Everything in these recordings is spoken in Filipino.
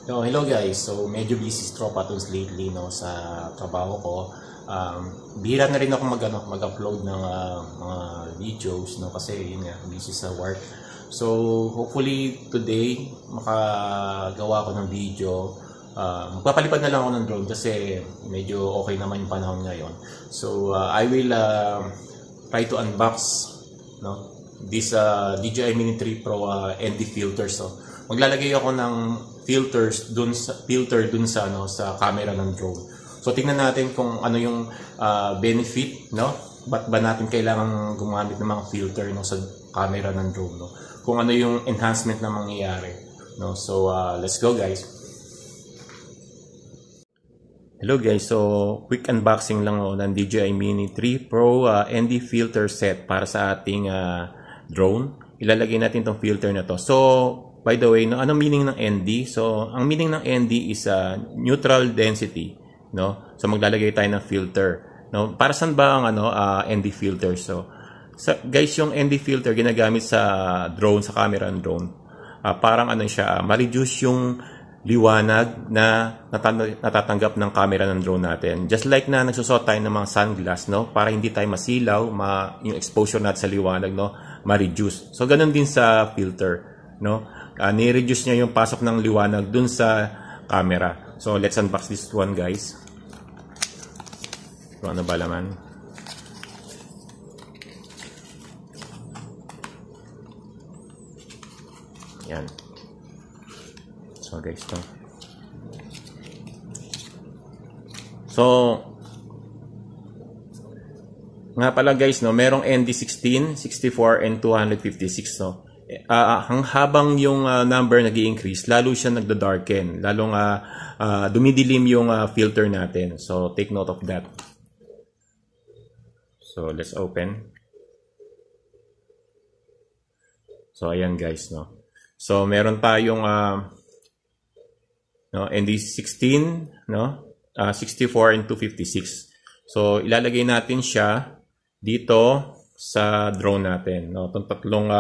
So, hello guys. So, medyo busy si Tropa Tools lately no, sa trabaho ko. Bihira na rin ako mag-upload ng mga videos no, kasi yun nga, busy sa work. So, hopefully today makagawa ko ng video. Magpapalipad na lang ako ng drone kasi medyo okay naman yung panahon ngayon. So, I will try to unbox no, this DJI Mini 3 Pro ND filter. So, maglalagay ako ng filter dun sa sa camera ng drone. So tingnan natin kung ano yung benefit, no? Ba't ba natin kailangan gumamit ng mga filter no sa camera ng drone, no? Kung ano yung enhancement na mangyayari, no? So let's go guys. Hello guys, so quick unboxing lang ng DJI Mini 3 Pro ND filter set para sa ating drone. Ilalagay natin tong filter na to. So by the way, no, ano meaning ng ND? So, ang meaning ng ND is neutral density, no? So, maglalagay tayo ng filter, no? Para saan ba ang ND filter? So, guys, yung ND filter ginagamit sa drone, sa camera ng drone. Parang siya, ma-reduce yung liwanag na natatanggap ng camera ng drone natin. Just like na nagsusot tayo ng mga sunglass, no? Para hindi tayo masilaw, yung exposure natin sa liwanag, no? Ma-reduce. So, ganun din sa filter, no? Ni-reduce niya yung pasok ng liwanag dun sa camera. So, let's unbox this one, guys. Kung ano ba laman. Yan. So, guys, to. So, nga pala, guys, no, merong ND16, 64, and 256, no. Habang yung number nag-i-increase, lalo siya nagda-darken, lalong dumidilim yung filter natin. So take note of that. So let's open. So ayan guys, no. So meron tayong no, ND16, no, 64 and 256. So ilalagay natin siya dito sa drone natin, no? Itong tatlong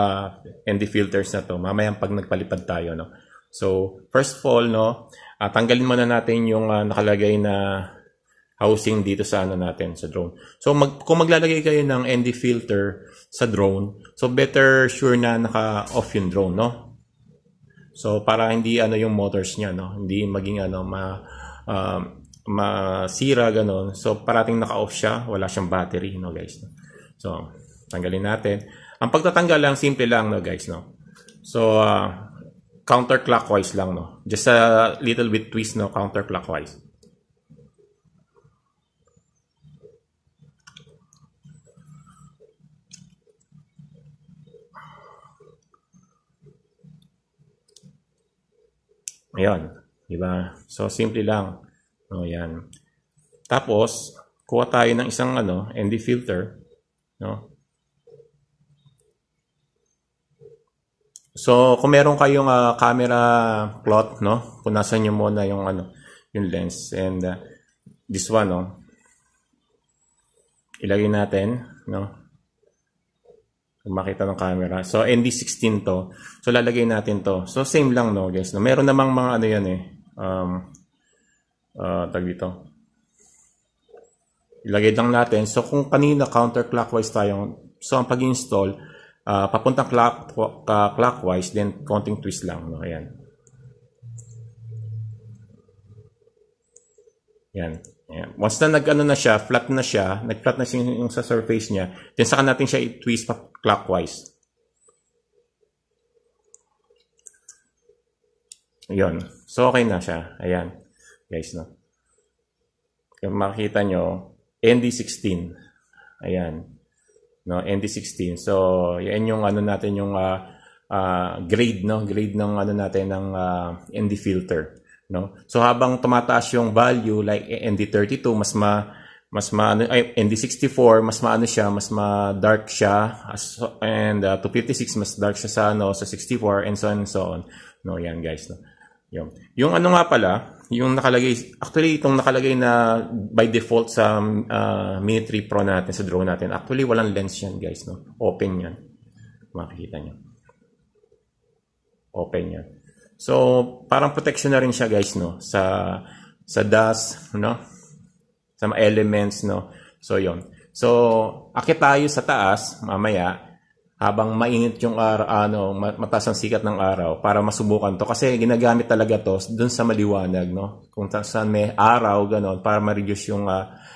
ND filters na to, mamayang pag nagpalipad tayo, no? So, first of all, no, tanggalin muna natin yung nakalagay na housing dito sa natin, sa drone. So, kung maglalagay kayo ng ND filter sa drone, so better sure na naka-off yung drone, no? So, para hindi yung motors niya, no? Hindi maging masira, ganon. So, parating naka-off siya, wala siyang battery, no, guys, no? So, tanggalin natin. Ang pagtatanggal lang, simple lang, no, guys, no? So, counterclockwise lang, no? Just a little bit twist, no? Counterclockwise. Ayan. Diba? So, simple lang. No, yan. Tapos, kuha tayo ng isang, ND filter, no? So, kung meron kayong camera cloth, no? Punasan nyo muna yung yung lens, and this one, no? Ilagay natin, no? Kung makita ng camera. So, ND16 to. So, lalagay natin to. So, same lang, no, guys, no? Meron namang mga yan tag dito. Ilagay lang natin. So, kung kanina counterclockwise tayo, so ang pag-install, papuntang clockwise, then konting twist lang, no? Ayan. Yan. Ayan. Once na na siya, flat na siya, nag-flat na siya yung sa surface niya, then saka natin siya i-twist pa clockwise. Ayan. So, okay na siya. Ayan. Guys, no? Kung makikita nyo, ND16. Ayan. No, ND16. So, yan yung natin yung grade, no? Grade ng natin ng ND filter, no? So, habang tumataas yung value like ND32, ND64, mas siya, mas ma-dark siya, and 256 mas dark siya sa sa 64, and so on and so on. No, yan guys, no. Yung nga pala, yung nakalagay, actually itong nakalagay na by default sa Mini 3 Pro natin, sa drone natin, actually walang lens yan guys, no? Open yan. Makikita nyo. Open yan. So, parang protection na rin siya guys, no? Sa dust, no? Sa mga elements, no? So, yon. So, akit tayo sa taas, mamaya, habang mainit yung araw, mataas ang sikat ng araw, para masubukan to. Kasi ginagamit talaga to dun sa maliwanag, no? Kung saan may araw, ganon, para ma-reduce yung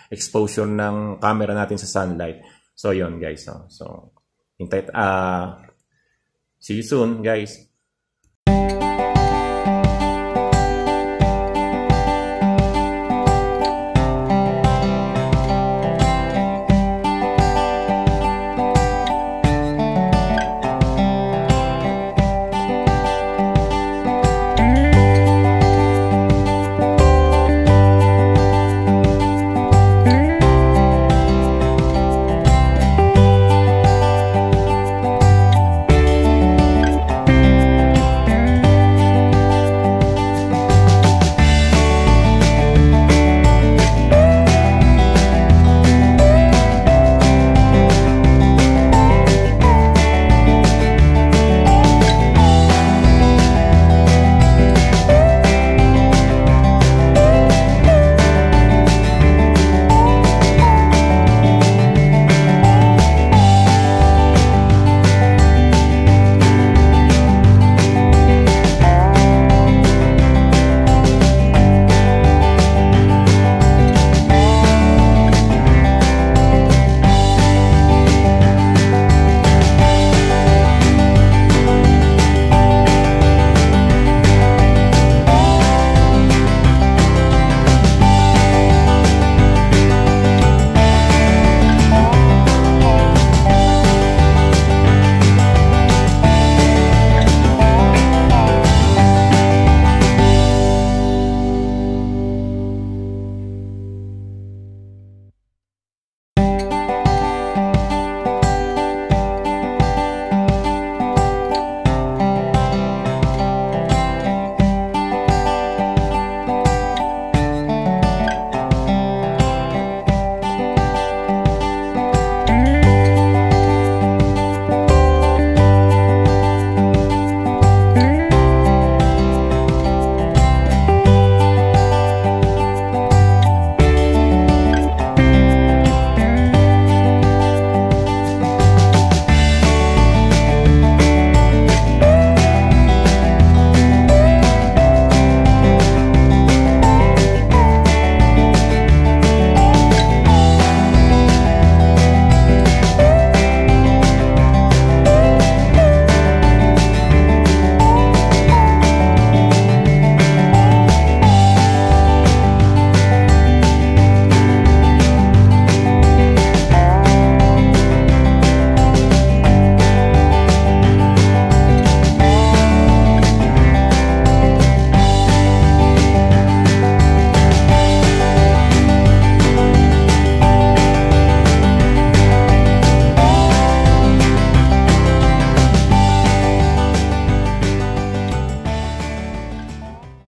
exposure ng camera natin sa sunlight. So, yon guys. No? So, hintay, see you soon, guys.